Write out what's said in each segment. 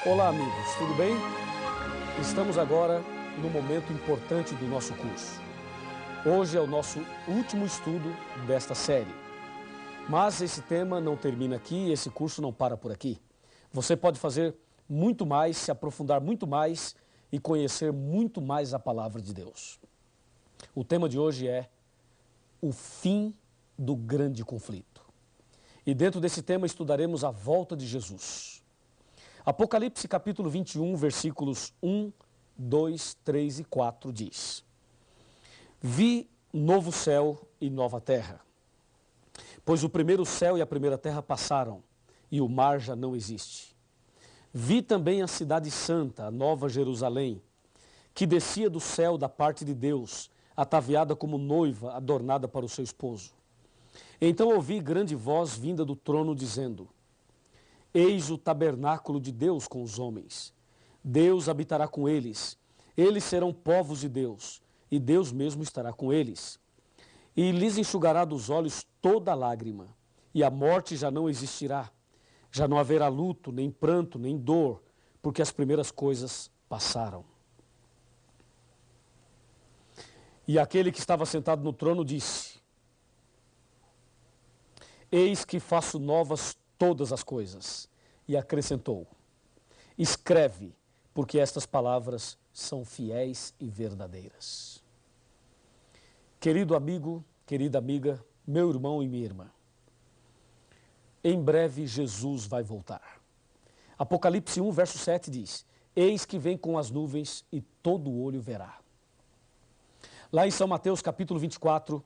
Olá, amigos, tudo bem? Estamos agora no momento importante do nosso curso. Hoje é o nosso último estudo desta série. Mas esse tema não termina aqui, esse curso não para por aqui. Você pode fazer muito mais, se aprofundar muito mais e conhecer muito mais a palavra de Deus. O tema de hoje é o fim do grande conflito. E dentro desse tema estudaremos a volta de Jesus. Apocalipse capítulo 21, versículos 1, 2, 3 e 4 diz: Vi novo céu e nova terra, pois o primeiro céu e a primeira terra passaram, e o mar já não existe. Vi também a cidade santa, a nova Jerusalém, que descia do céu da parte de Deus, ataviada como noiva adornada para o seu esposo. Então ouvi grande voz vinda do trono dizendo: Eis o tabernáculo de Deus com os homens. Deus habitará com eles. Eles serão povos de Deus, e Deus mesmo estará com eles. E lhes enxugará dos olhos toda lágrima, e a morte já não existirá. Já não haverá luto, nem pranto, nem dor, porque as primeiras coisas passaram. E aquele que estava sentado no trono disse: Eis que faço novas todas as coisas. E acrescentou: Escreve, porque estas palavras são fiéis e verdadeiras. Querido amigo, querida amiga, meu irmão e minha irmã, em breve Jesus vai voltar. Apocalipse 1, verso 7 diz: Eis que vem com as nuvens e todo olho verá. Lá em São Mateus capítulo 24,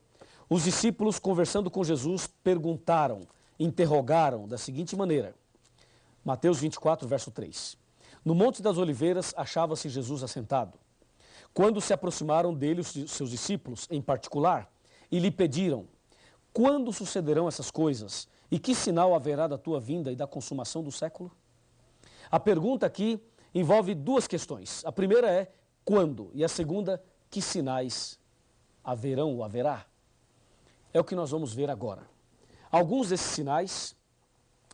os discípulos conversando com Jesus perguntaram, interrogaram da seguinte maneira. Mateus 24, verso 3. No Monte das Oliveiras achava-se Jesus assentado. Quando se aproximaram dele os seus discípulos, em particular, e lhe pediram: Quando sucederão essas coisas? E que sinal haverá da tua vinda e da consumação do século? A pergunta aqui envolve duas questões. A primeira é quando? E a segunda, que sinais haverão ou haverá? É o que nós vamos ver agora. Alguns desses sinais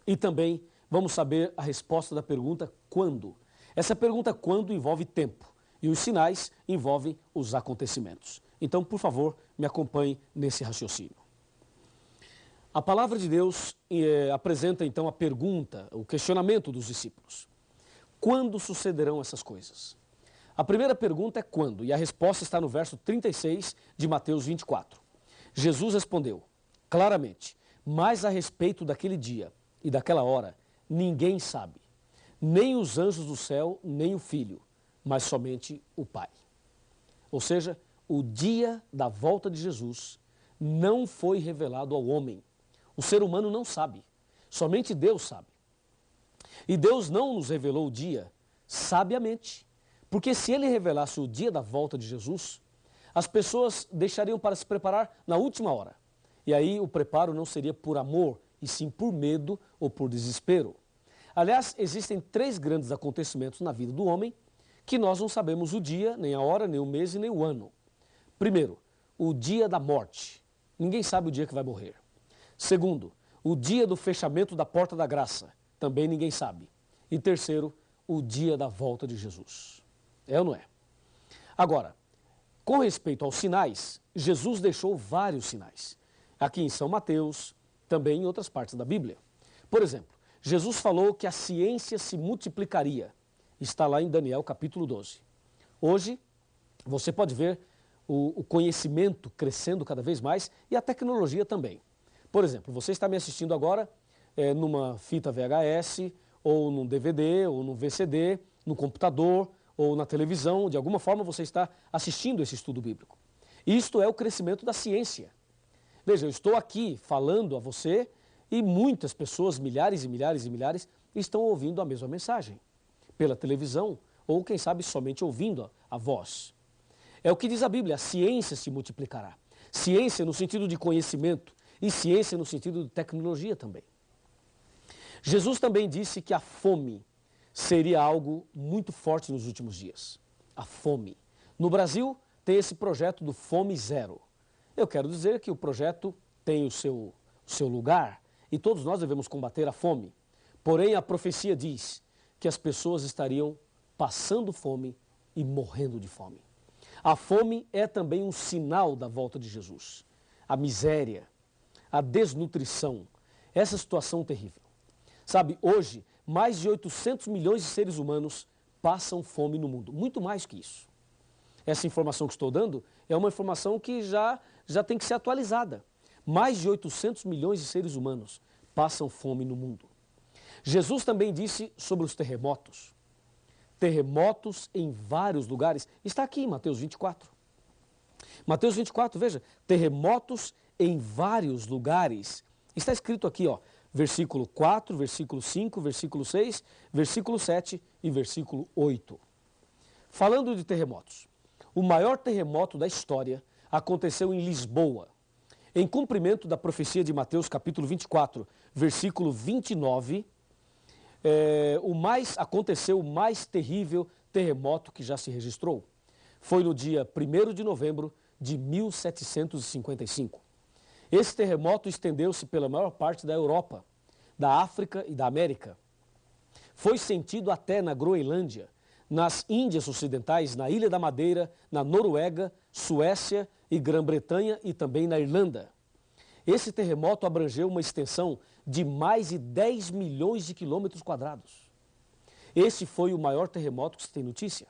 e também vamos saber a resposta da pergunta quando. Essa pergunta quando envolve tempo e os sinais envolvem os acontecimentos. Então, por favor, me acompanhe nesse raciocínio. A palavra de Deus apresenta então a pergunta, o questionamento dos discípulos. Quando sucederão essas coisas? A primeira pergunta é quando, e a resposta está no verso 36 de Mateus 24. Jesus respondeu claramente: mas a respeito daquele dia e daquela hora, ninguém sabe, nem os anjos do céu, nem o Filho, mas somente o Pai. Ou seja, o dia da volta de Jesus não foi revelado ao homem. O ser humano não sabe, somente Deus sabe. E Deus não nos revelou o dia sabiamente, porque se Ele revelasse o dia da volta de Jesus, as pessoas deixariam para se preparar na última hora. E aí o preparo não seria por amor, e sim por medo ou por desespero. Aliás, existem três grandes acontecimentos na vida do homem que nós não sabemos o dia, nem a hora, nem o mês e nem o ano. Primeiro, o dia da morte. Ninguém sabe o dia que vai morrer. Segundo, o dia do fechamento da porta da graça. Também ninguém sabe. E terceiro, o dia da volta de Jesus. É ou não é? Agora, com respeito aos sinais, Jesus deixou vários sinais. Aqui em São Mateus, também em outras partes da Bíblia. Por exemplo, Jesus falou que a ciência se multiplicaria. Está lá em Daniel capítulo 12. Hoje, você pode ver o conhecimento crescendo cada vez mais e a tecnologia também. Por exemplo, você está me assistindo agora numa fita VHS, ou num DVD, ou num VCD, no computador, ou na televisão. De alguma forma você está assistindo esse estudo bíblico. Isto é o crescimento da ciência. Veja, eu estou aqui falando a você e muitas pessoas, milhares e milhares e milhares, estão ouvindo a mesma mensagem. Pela televisão ou, quem sabe, somente ouvindo a voz. É o que diz a Bíblia, a ciência se multiplicará. Ciência no sentido de conhecimento e ciência no sentido de tecnologia também. Jesus também disse que a fome seria algo muito forte nos últimos dias. A fome. No Brasil, tem esse projeto do Fome Zero. Eu quero dizer que o projeto tem o seu lugar e todos nós devemos combater a fome. Porém, a profecia diz que as pessoas estariam passando fome e morrendo de fome. A fome é também um sinal da volta de Jesus. A miséria, a desnutrição, essa situação terrível. Sabe, hoje, mais de 800 milhões de seres humanos passam fome no mundo, muito mais que isso. Essa informação que estou dando é uma informação que já tem que ser atualizada. Mais de 800 milhões de seres humanos passam fome no mundo. Jesus também disse sobre os terremotos. Terremotos em vários lugares. Está aqui em Mateus 24. Mateus 24, veja, terremotos em vários lugares. Está escrito aqui, ó, versículo 4, versículo 5, versículo 6, versículo 7 e versículo 8. Falando de terremotos, o maior terremoto da história aconteceu em Lisboa, em cumprimento da profecia de Mateus capítulo 24, versículo 29, aconteceu o mais terrível terremoto que já se registrou. Foi no dia 1º de novembro de 1755. Esse terremoto estendeu-se pela maior parte da Europa, da África e da América. Foi sentido até na Groenlândia, nas Índias Ocidentais, na Ilha da Madeira, na Noruega, Suécia e Grã-Bretanha e também na Irlanda. Esse terremoto abrangeu uma extensão de mais de 10 milhões de quilômetros quadrados. Esse foi o maior terremoto que se tem notícia.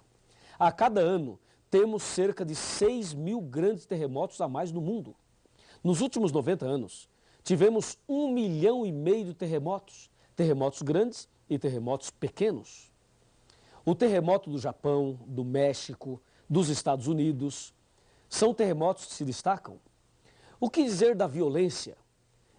A cada ano, temos cerca de 6 mil grandes terremotos a mais no mundo. Nos últimos 90 anos, tivemos 1,5 milhão de terremotos, terremotos grandes e terremotos pequenos. O terremoto do Japão, do México, dos Estados Unidos, são terremotos que se destacam. O que dizer da violência?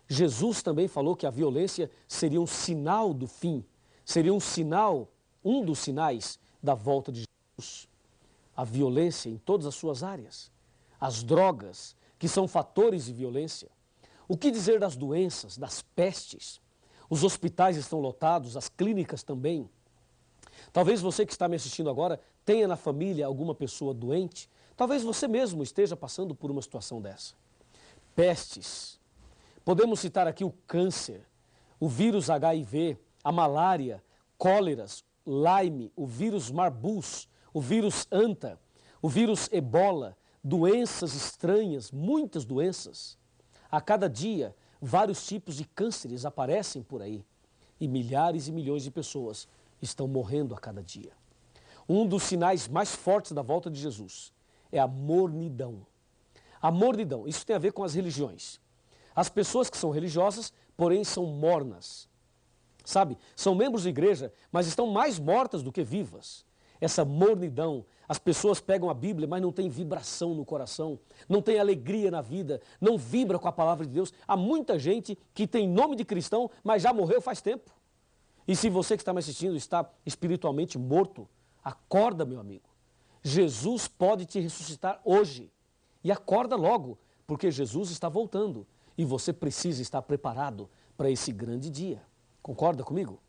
Jesus também falou que a violência seria um sinal do fim, seria um dos sinais da volta de Jesus. A violência em todas as suas áreas, as drogas, que são fatores de violência. O que dizer das doenças, das pestes? Os hospitais estão lotados, as clínicas também. Talvez você que está me assistindo agora tenha na família alguma pessoa doente. Talvez você mesmo esteja passando por uma situação dessa. Pestes. Podemos citar aqui o câncer, o vírus HIV, a malária, cóleras, Lyme, o vírus Marbus, o vírus Anta, o vírus Ebola, doenças estranhas, muitas doenças. A cada dia, vários tipos de cânceres aparecem por aí e milhares e milhões de pessoas estão morrendo a cada dia. Um dos sinais mais fortes da volta de Jesus é a mornidão. A mornidão, isso tem a ver com as religiões. As pessoas que são religiosas, porém são mornas. Sabe, são membros de igreja, mas estão mais mortas do que vivas. Essa mornidão, as pessoas pegam a Bíblia, mas não tem vibração no coração, não tem alegria na vida, não vibra com a palavra de Deus. Há muita gente que tem nome de cristão, mas já morreu faz tempo. E se você que está me assistindo está espiritualmente morto, acorda, meu amigo. Jesus pode te ressuscitar hoje. E acorda logo, porque Jesus está voltando. E você precisa estar preparado para esse grande dia. Concorda comigo?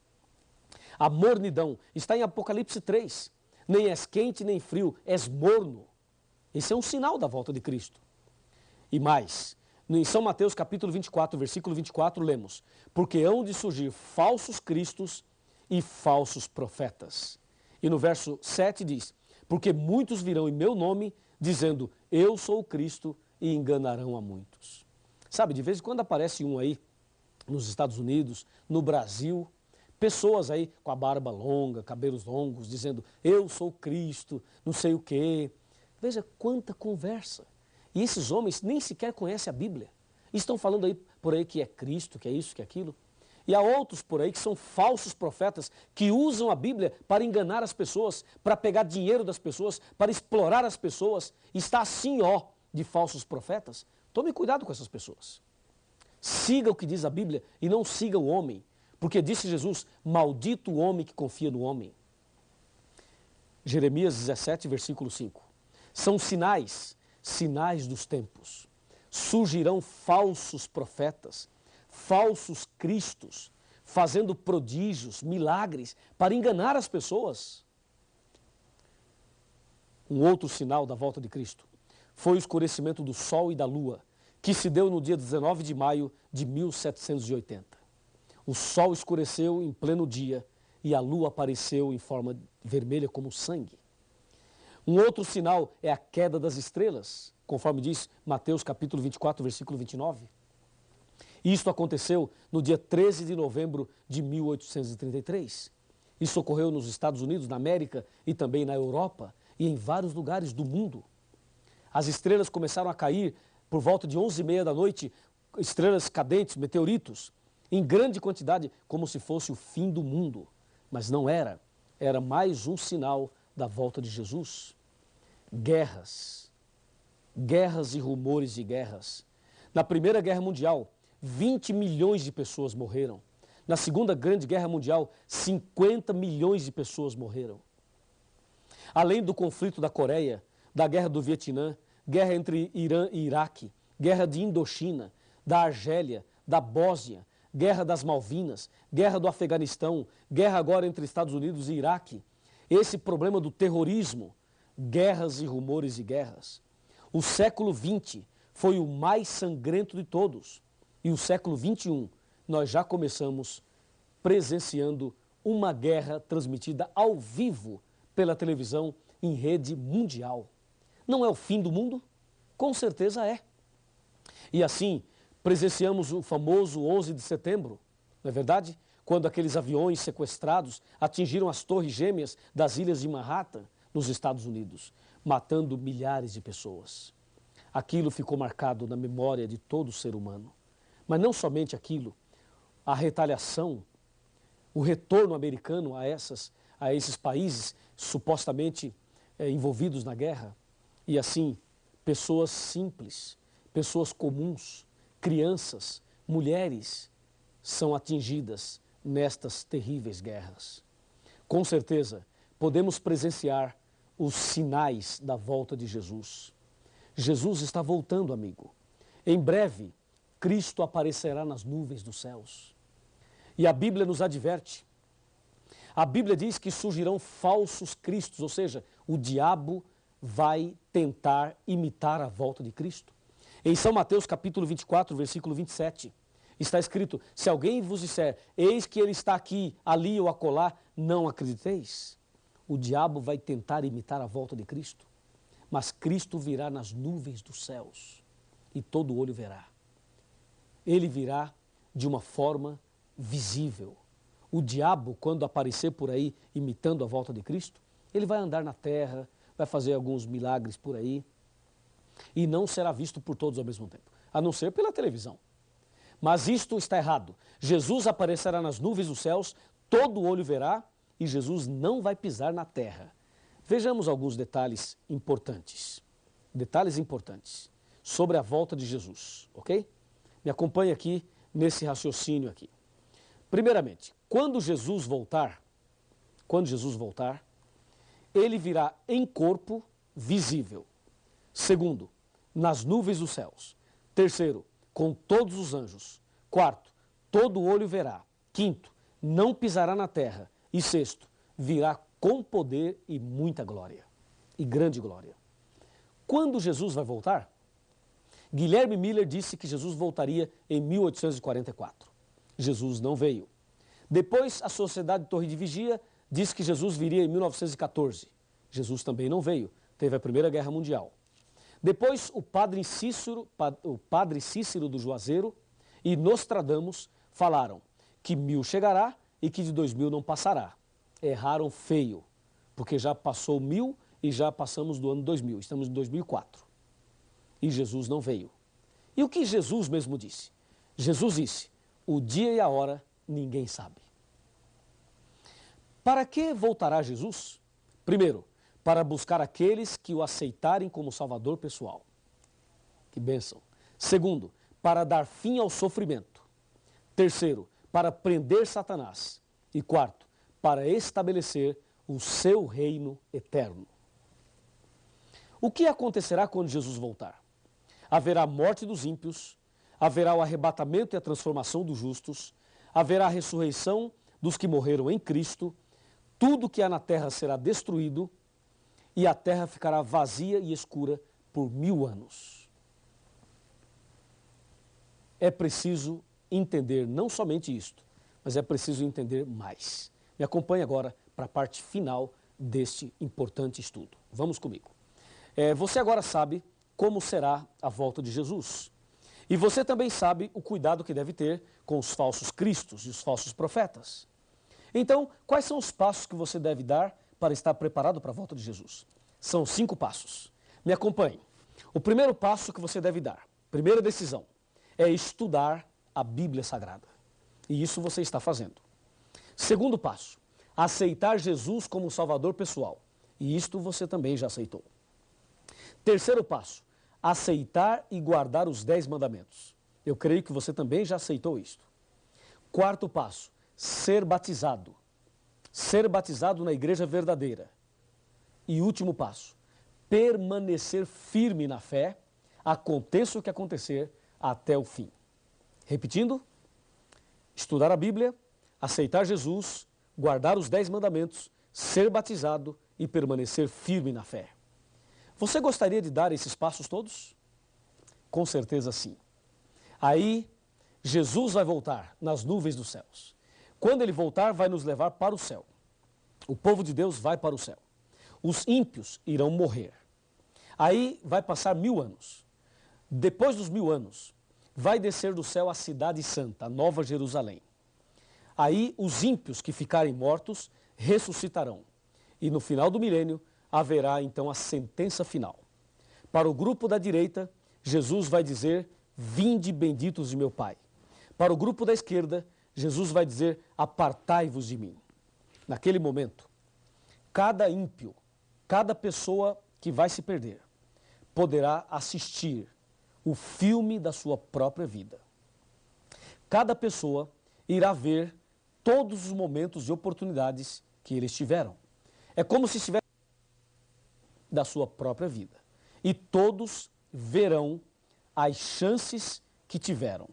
A mornidão está em Apocalipse 3. Nem és quente nem frio, és morno. Esse é um sinal da volta de Cristo. E mais, em São Mateus capítulo 24, versículo 24, lemos: porque hão de surgir falsos cristos e falsos profetas. E no verso 7 diz: porque muitos virão em meu nome, dizendo, eu sou o Cristo, e enganarão a muitos. Sabe, de vez em quando aparece um aí, nos Estados Unidos, no Brasil, pessoas aí com a barba longa, cabelos longos, dizendo, eu sou Cristo, não sei o quê. Veja quanta conversa. E esses homens nem sequer conhecem a Bíblia. Estão falando aí por aí que é Cristo, que é isso, que é aquilo. E há outros por aí que são falsos profetas, que usam a Bíblia para enganar as pessoas, para pegar dinheiro das pessoas, para explorar as pessoas. Está assim, ó, de falsos profetas. Tome cuidado com essas pessoas. Siga o que diz a Bíblia e não siga o homem. Porque disse Jesus, maldito o homem que confia no homem. Jeremias 17, versículo 5. São sinais dos tempos. Surgirão falsos profetas, falsos cristos, fazendo prodígios, milagres, para enganar as pessoas. Um outro sinal da volta de Cristo foi o escurecimento do sol e da lua, que se deu no dia 19 de maio de 1780. O sol escureceu em pleno dia e a lua apareceu em forma vermelha como sangue. Um outro sinal é a queda das estrelas, conforme diz Mateus capítulo 24, versículo 29. Isto aconteceu no dia 13 de novembro de 1833. Isso ocorreu nos Estados Unidos, na América e também na Europa e em vários lugares do mundo. As estrelas começaram a cair por volta de 11h30 da noite, estrelas cadentes, meteoritos, em grande quantidade, como se fosse o fim do mundo. Mas não era. Era mais um sinal da volta de Jesus. Guerras. Guerras e rumores de guerras. Na Primeira Guerra Mundial, 20 milhões de pessoas morreram. Na Segunda Grande Guerra Mundial, 50 milhões de pessoas morreram. Além do conflito da Coreia, da Guerra do Vietnã, guerra entre Irã e Iraque, guerra de Indochina, da Argélia, da Bósnia, guerra das Malvinas, guerra do Afeganistão, guerra agora entre Estados Unidos e Iraque. Esse problema do terrorismo, guerras e rumores de guerras. O século XX foi o mais sangrento de todos. E o século XXI, nós já começamos presenciando uma guerra transmitida ao vivo pela televisão em rede mundial. Não é o fim do mundo? Com certeza é. E assim, presenciamos o famoso 11 de setembro, não é verdade? Quando aqueles aviões sequestrados atingiram as torres gêmeas das ilhas de Manhattan, nos Estados Unidos, matando milhares de pessoas. Aquilo ficou marcado na memória de todo ser humano. Mas não somente aquilo, a retaliação, o retorno americano a esses países supostamente envolvidos na guerra, e assim, pessoas simples, pessoas comuns, crianças, mulheres, são atingidas nestas terríveis guerras. Com certeza, podemos presenciar os sinais da volta de Jesus. Jesus está voltando, amigo. Em breve, Cristo aparecerá nas nuvens dos céus. E a Bíblia nos adverte. A Bíblia diz que surgirão falsos cristos, ou seja, o diabo vai tentar imitar a volta de Cristo. Em São Mateus capítulo 24, versículo 27, está escrito: se alguém vos disser, eis que ele está aqui, ali ou acolá, não acrediteis. O diabo vai tentar imitar a volta de Cristo, mas Cristo virá nas nuvens dos céus e todo olho verá. Ele virá de uma forma visível. O diabo, quando aparecer por aí imitando a volta de Cristo, ele vai andar na terra, vai fazer alguns milagres por aí e não será visto por todos ao mesmo tempo, a não ser pela televisão. Mas isto está errado. Jesus aparecerá nas nuvens dos céus, todo olho verá e Jesus não vai pisar na terra. Vejamos alguns detalhes importantes. Detalhes importantes sobre a volta de Jesus, ok? Me acompanhe aqui nesse raciocínio aqui. Primeiramente, quando Jesus voltar, ele virá em corpo visível. Segundo, nas nuvens dos céus. Terceiro, com todos os anjos. Quarto, todo olho verá. Quinto, não pisará na terra. E sexto, virá com poder e muita glória. E grande glória. Quando Jesus vai voltar? Guilherme Miller disse que Jesus voltaria em 1844. Jesus não veio. Depois, a Sociedade Torre de Vigia disse que Jesus viria em 1914. Jesus também não veio. Teve a Primeira Guerra Mundial. Depois, o padre Cícero do Juazeiro e Nostradamus falaram que 1000 chegará e que de 2000 não passará. Erraram feio, porque já passou 1000 e já passamos do ano 2000. Estamos em 2004. E Jesus não veio. E o que Jesus mesmo disse? Jesus disse: o dia e a hora ninguém sabe. Para que voltará Jesus? Primeiro, para buscar aqueles que o aceitarem como Salvador pessoal. Que bênção. Segundo, para dar fim ao sofrimento. Terceiro, para prender Satanás. E quarto, para estabelecer o seu reino eterno. O que acontecerá quando Jesus voltar? Haverá a morte dos ímpios, haverá o arrebatamento e a transformação dos justos, haverá a ressurreição dos que morreram em Cristo, tudo que há na terra será destruído e a terra ficará vazia e escura por 1000 anos. É preciso entender não somente isto, mas é preciso entender mais. Me acompanhe agora para a parte final deste importante estudo. Vamos comigo. Você agora sabe como será a volta de Jesus. E você também sabe o cuidado que deve ter com os falsos cristos e os falsos profetas. Então, quais são os passos que você deve dar para estar preparado para a volta de Jesus? São 5 passos. Me acompanhe. O primeiro passo que você deve dar, primeira decisão, é estudar a Bíblia Sagrada. E isso você está fazendo. Segundo passo, aceitar Jesus como Salvador pessoal. E isto você também já aceitou. Terceiro passo, aceitar e guardar os 10 mandamentos. Eu creio que você também já aceitou isto. Quarto passo, ser batizado. Ser batizado na igreja verdadeira. E último passo, permanecer firme na fé, aconteça o que acontecer, até o fim. Repetindo, estudar a Bíblia, aceitar Jesus, guardar os 10 mandamentos, ser batizado e permanecer firme na fé. Você gostaria de dar esses passos todos? Com certeza sim. Aí, Jesus vai voltar nas nuvens dos céus. Quando ele voltar, vai nos levar para o céu. O povo de Deus vai para o céu. Os ímpios irão morrer. Aí vai passar 1000 anos. Depois dos 1000 anos, vai descer do céu a cidade santa, a Nova Jerusalém. Aí os ímpios que ficarem mortos ressuscitarão. E no final do milênio haverá então a sentença final. Para o grupo da direita, Jesus vai dizer, vinde benditos de meu Pai. Para o grupo da esquerda, Jesus vai dizer, apartai-vos de mim. Naquele momento, cada ímpio, cada pessoa que vai se perder, poderá assistir o filme da sua própria vida. Cada pessoa irá ver todos os momentos e oportunidades que eles tiveram. É como se estivesse da sua própria vida. E todos verão as chances que tiveram.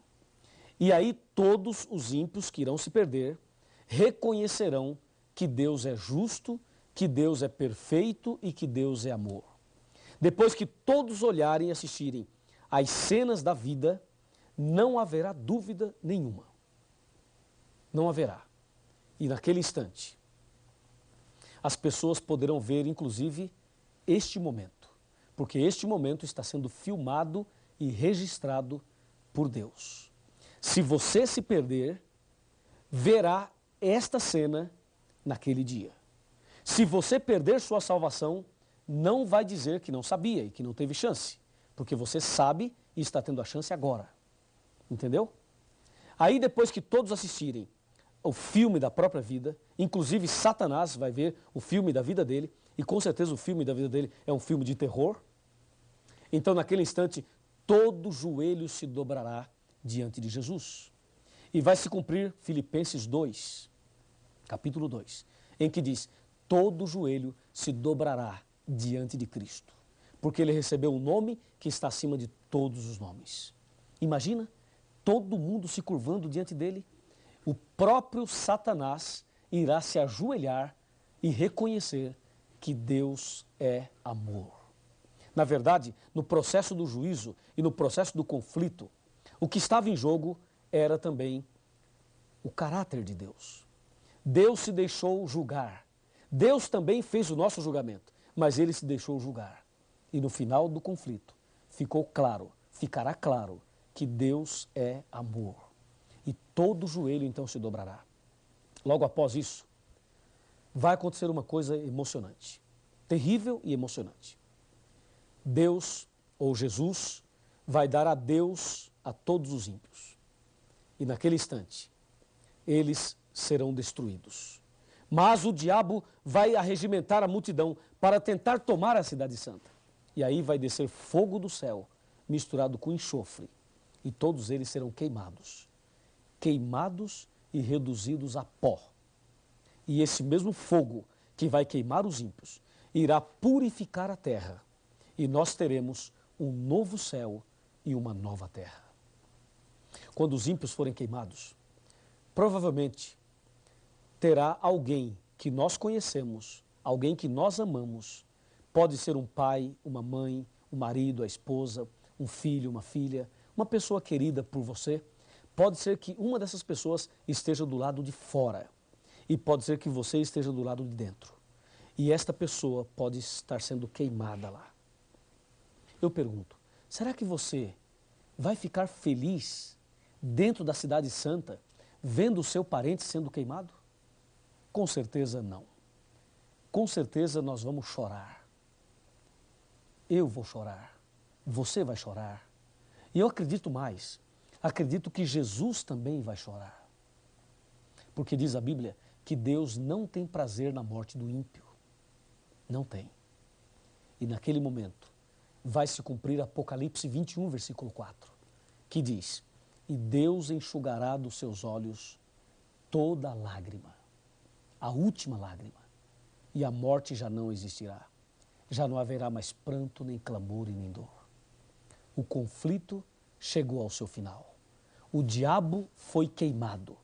E aí todos os ímpios que irão se perder reconhecerão que Deus é justo, que Deus é perfeito e que Deus é amor. Depois que todos olharem e assistirem às cenas da vida, não haverá dúvida nenhuma. Não haverá. E naquele instante, as pessoas poderão ver, inclusive, este momento. Porque este momento está sendo filmado e registrado por Deus. Se você se perder, verá esta cena naquele dia. Se você perder sua salvação, não vai dizer que não sabia e que não teve chance. Porque você sabe e está tendo a chance agora. Entendeu? Aí depois que todos assistirem o filme da própria vida, inclusive Satanás vai ver o filme da vida dele, e com certeza o filme da vida dele é um filme de terror. Então naquele instante, todo joelho se dobrará diante de Jesus. E vai se cumprir Filipenses 2, capítulo 2, em que diz, todo joelho se dobrará diante de Cristo, porque ele recebeu um nome que está acima de todos os nomes. Imagina, todo mundo se curvando diante dele, o próprio Satanás irá se ajoelhar e reconhecer que Deus é amor. Na verdade, no processo do juízo e no processo do conflito, o que estava em jogo era também o caráter de Deus. Deus se deixou julgar. Deus também fez o nosso julgamento, mas ele se deixou julgar. E no final do conflito, ficará claro que Deus é amor. E todo joelho então se dobrará. Logo após isso, vai acontecer uma coisa emocionante, terrível e emocionante. Deus, ou Jesus, vai dar adeus a todos os ímpios. E naquele instante, eles serão destruídos. Mas o diabo vai arregimentar a multidão para tentar tomar a cidade santa. E aí vai descer fogo do céu, misturado com enxofre, e todos eles serão queimados. Queimados e reduzidos a pó. E esse mesmo fogo que vai queimar os ímpios, irá purificar a terra. E nós teremos um novo céu e uma nova terra. Quando os ímpios forem queimados, provavelmente terá alguém que nós conhecemos, alguém que nós amamos, pode ser um pai, uma mãe, um marido, a esposa, um filho, uma filha, uma pessoa querida por você. Pode ser que uma dessas pessoas esteja do lado de fora. E pode ser que você esteja do lado de dentro. E esta pessoa pode estar sendo queimada lá. Eu pergunto, será que você vai ficar feliz dentro da cidade santa, vendo o seu parente sendo queimado? Com certeza não. Com certeza nós vamos chorar. Eu vou chorar. Você vai chorar. E eu acredito mais. Acredito que Jesus também vai chorar. Porque diz a Bíblia que Deus não tem prazer na morte do ímpio. Não tem. E naquele momento vai se cumprir Apocalipse 21, versículo 4, que diz: e Deus enxugará dos seus olhos toda lágrima, a última lágrima, e a morte já não existirá. Já não haverá mais pranto, nem clamor e nem dor. O conflito chegou ao seu final. O diabo foi queimado,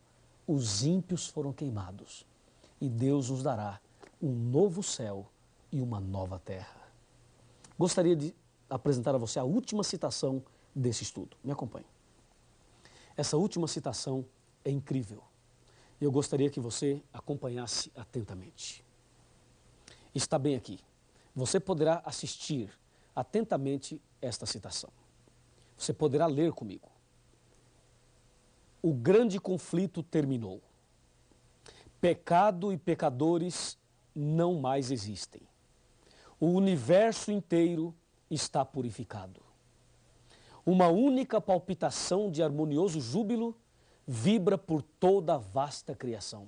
os ímpios foram queimados, e Deus nos dará um novo céu e uma nova terra. Gostaria de apresentar a você a última citação desse estudo. Me acompanhe. Essa última citação é incrível. Eu gostaria que você acompanhasse atentamente. Está bem aqui. Você poderá assistir atentamente esta citação. Você poderá ler comigo. O grande conflito terminou. Pecado e pecadores não mais existem. O universo inteiro está purificado. Uma única palpitação de harmonioso júbilo vibra por toda a vasta criação.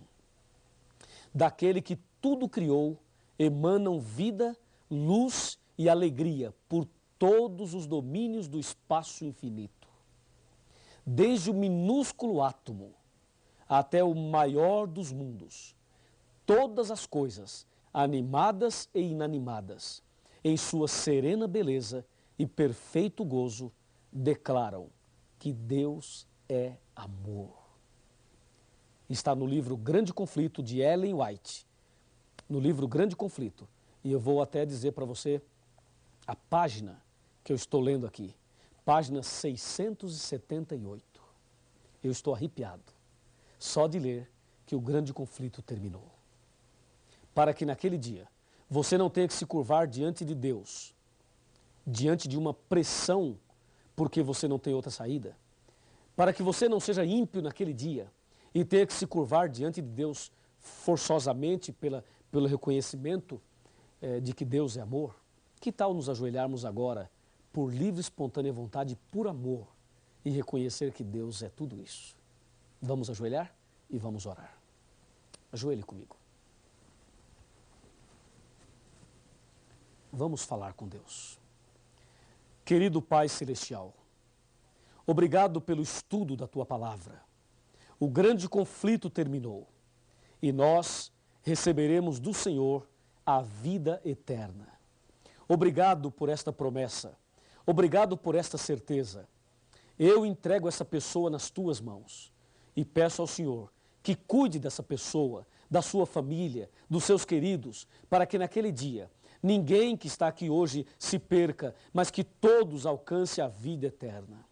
Daquele que tudo criou, emanam vida, luz e alegria por todos os domínios do espaço infinito. Desde o minúsculo átomo até o maior dos mundos, todas as coisas, animadas e inanimadas, em sua serena beleza e perfeito gozo, declaram que Deus é amor. Está no livro Grande Conflito, de Ellen White. No livro Grande Conflito. E eu vou até dizer para você a página que eu estou lendo aqui. Página 678. Eu estou arrepiado só de ler que o grande conflito terminou. Para que naquele dia você não tenha que se curvar diante de Deus, diante de uma pressão, porque você não tem outra saída. Para que você não seja ímpio naquele dia e tenha que se curvar diante de Deus forçosamente pelo reconhecimento de que Deus é amor. Que tal nos ajoelharmos agora por livre, espontânea vontade, por amor, e reconhecer que Deus é tudo isso? Vamos ajoelhar e vamos orar. Ajoelhe comigo. Vamos falar com Deus. Querido Pai Celestial, obrigado pelo estudo da Tua Palavra. O grande conflito terminou e nós receberemos do Senhor a vida eterna. Obrigado por esta promessa. Obrigado por esta certeza. Eu entrego essa pessoa nas Tuas mãos e peço ao Senhor que cuide dessa pessoa, da sua família, dos seus queridos, para que naquele dia ninguém que está aqui hoje se perca, mas que todos alcancem a vida eterna.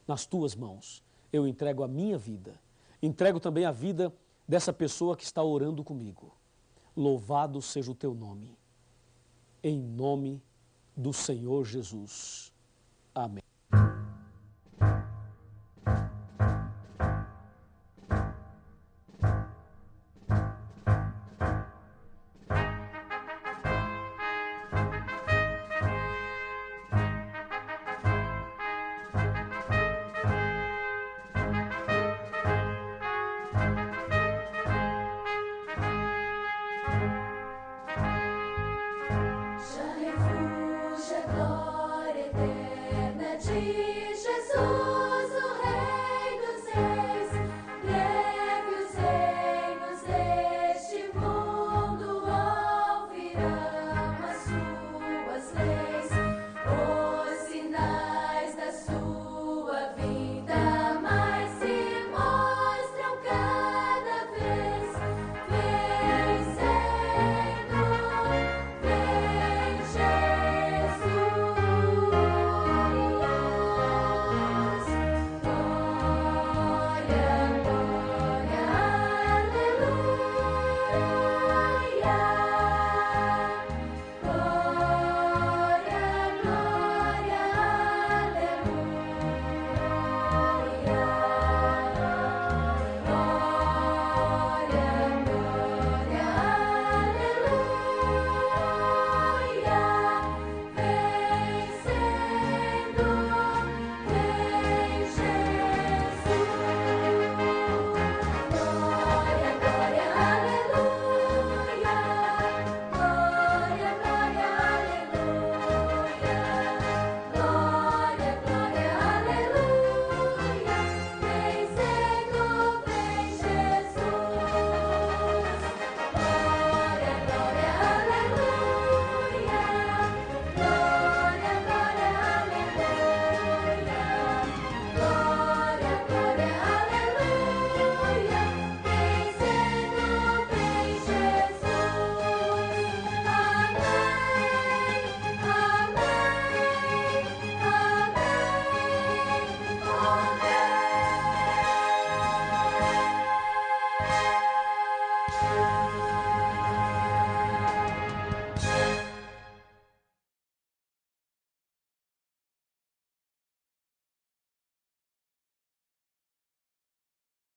Nas Tuas mãos eu entrego a minha vida, entrego também a vida dessa pessoa que está orando comigo. Louvado seja o Teu nome, em nome do Senhor Jesus. Amém.